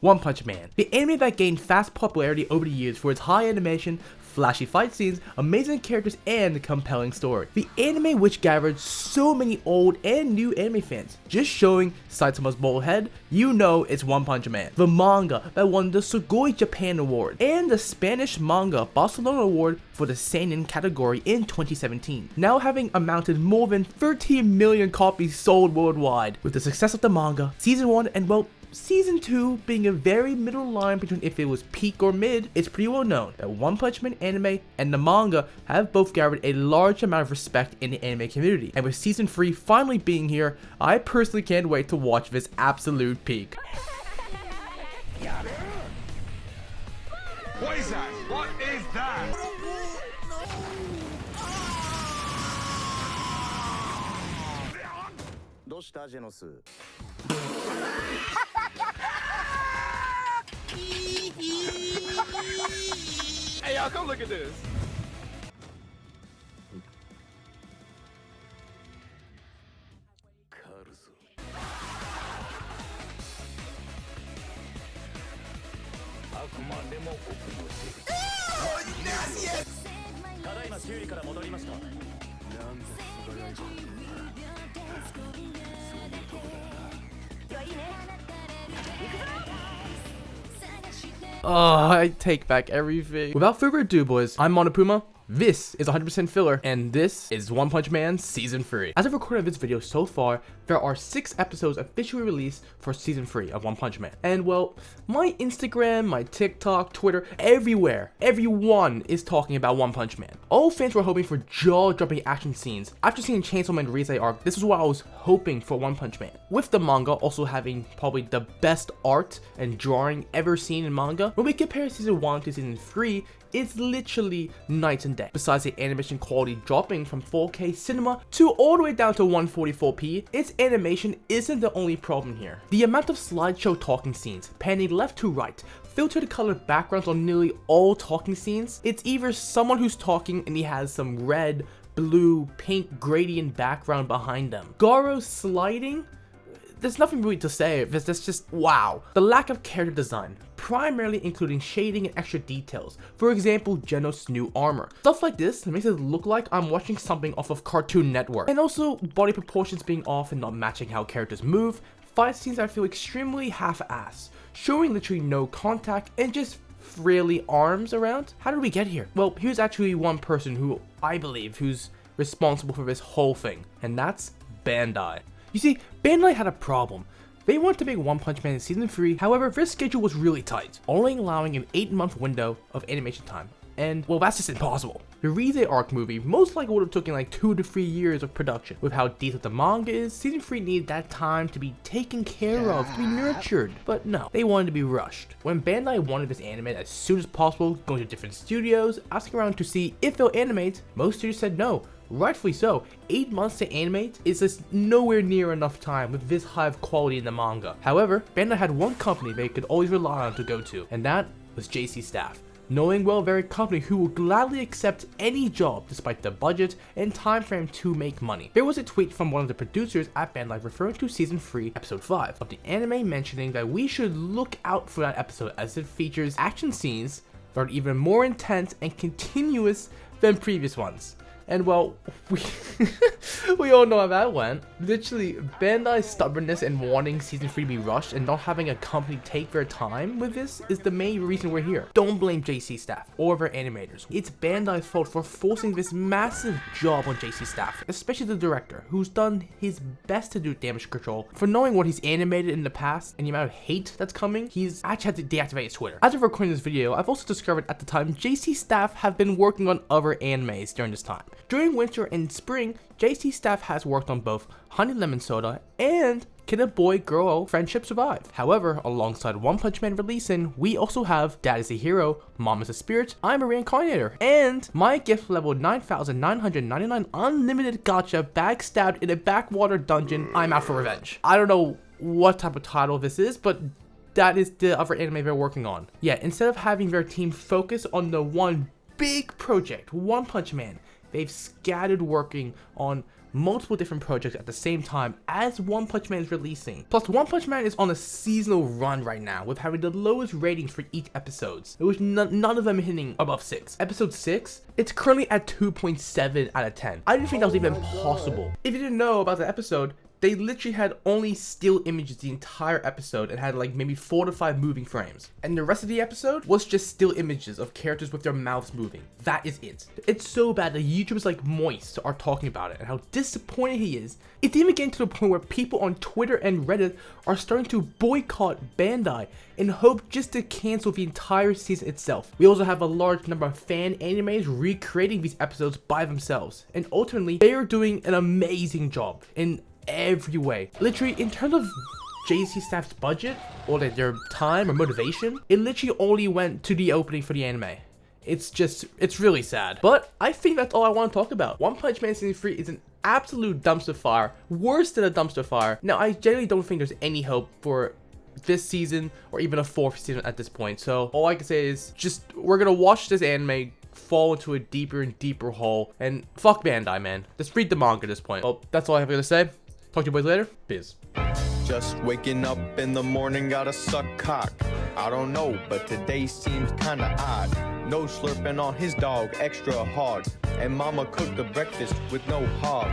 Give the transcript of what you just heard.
One Punch Man, the anime that gained fast popularity over the years for its high animation, flashy fight scenes, amazing characters, and compelling story. The anime which gathered so many old and new anime fans. Just showing Saitama's bald head, you know it's One Punch Man. The manga that won the Sugoi Japan Award and the Spanish Manga Barcelona Award for the seinen category in 2017. Now having amounted more than 13 million copies sold worldwide. With the success of the manga, season 1 and well, Season 2 being a very middle line between if it was peak or mid, it's pretty well known that One Punch Man anime and the manga have both gathered a large amount of respect in the anime community. And with Season 3 finally being here, I personally can't wait to watch this absolute peak. What is that? What is that? Hey y'all, come look at this. I take back everything. Without further ado, boys, I'm Monopuma. This is 100% filler, and this is One Punch Man Season 3. As of recording this video so far, there are 6 episodes officially released for Season 3 of One Punch Man. And well, my Instagram, my TikTok, Twitter, everywhere, everyone is talking about One Punch Man. All fans were hoping for jaw-dropping action scenes. After seeing Chainsaw Man Rise arc, this is what I was hoping for One Punch Man. With the manga also having probably the best art and drawing ever seen in manga, when we compare Season 1 to Season 3, it's literally night and day. Besides the animation quality dropping from 4K cinema to all the way down to 144p, its animation isn't the only problem here. The amount of slideshow talking scenes, panning left to right, filtered colored backgrounds on nearly all talking scenes, it's either someone who's talking and he has some red, blue, pink gradient background behind them. Garo sliding? There's nothing really to say, that's just wow. The lack of character design, primarily including shading and extra details. For example, Genos' new armor. Stuff like this makes it look like I'm watching something off of Cartoon Network. And also, body proportions being off and not matching how characters move. Fight scenes I feel extremely half-assed, showing literally no contact and just freely arms around. How did we get here? Well, here's actually one person who I believe who's responsible for this whole thing, and that's Bandai. You see, Bandai had a problem. They wanted to make One Punch Man in Season 3, however, their schedule was really tight, only allowing an 8-month window of animation time. And, well, that's just impossible. The Rise arc movie most likely would have taken like 2 to 3 years of production. With how detailed the manga is, Season 3 needed that time to be taken care of, to be nurtured. But no, they wanted to be rushed. When Bandai wanted this anime as soon as possible, going to different studios, asking around to see if they'll animate, most studios said no. Rightfully so. 8 months to animate is just nowhere near enough time with this high of quality in the manga. However, Bandai had one company they could always rely on to go to, and that was JC Staff. Knowing well their company who will gladly accept any job despite the budget and time frame to make money. There was a tweet from one of the producers at Bandai referring to Season 3 Episode 5 of the anime, mentioning that we should look out for that episode as it features action scenes that are even more intense and continuous than previous ones. And well, we all know how that went. Literally, Bandai's stubbornness and wanting Season 3 to be rushed and not having a company take their time with this is the main reason we're here. Don't blame JC Staff or their animators. It's Bandai's fault for forcing this massive job on JC Staff, especially the director, who's done his best to do damage control. For knowing what he's animated in the past and the amount of hate that's coming, he's actually had to deactivate his Twitter. As of recording this video, I've also discovered at the time JC Staff have been working on other animes during this time. During winter and spring, JC Staff has worked on both Honey Lemon Soda and Can a Boy Girl Friendship Survive? However, alongside One Punch Man releasing, we also have Dad is a Hero, Mom is a Spirit, I'm a Reincarnator, and my gift level 9,999 unlimited gacha backstabbed in a backwater dungeon, I'm Out for Revenge. I don't know what type of title this is, but that is the other anime they're working on. Yeah, instead of having their team focus on the one big project, One Punch Man, they've scattered working on multiple different projects at the same time as One Punch Man is releasing. Plus, One Punch Man is on a seasonal run right now with having the lowest ratings for each episode, with none of them hitting above 6. Episode 6, it's currently at 2.7 out of 10. I didn't think that was even possible. If you didn't know about the episode, they literally had only still images the entire episode and had like maybe 4 to 5 moving frames. And the rest of the episode was just still images of characters with their mouths moving. That is it. It's so bad that YouTubers like Moist are talking about it and how disappointed he is. It's even getting to the point where people on Twitter and Reddit are starting to boycott Bandai in hope just to cancel the entire season itself. We also have a large number of fan animes recreating these episodes by themselves. And ultimately, they are doing an amazing job in every way. Literally, in terms of JC staff's budget or their time or motivation, it literally only went to the opening for the anime. It's really sad. But I think that's all I want to talk about. One Punch Man Season 3 is an absolute dumpster fire, worse than a dumpster fire. Now, I generally don't think there's any hope for this season or even a 4th season at this point. So all I can say is just we're gonna watch this anime fall into a deeper and deeper hole, and fuck Bandai, man. Just read the manga at this point. Well, that's all I have to say. Talk to you boys later. Biz. Just waking up in the morning, gotta suck cock. I don't know, but today seems kinda odd. No slurping on his dog, extra hard. And mama cooked the breakfast with no hog.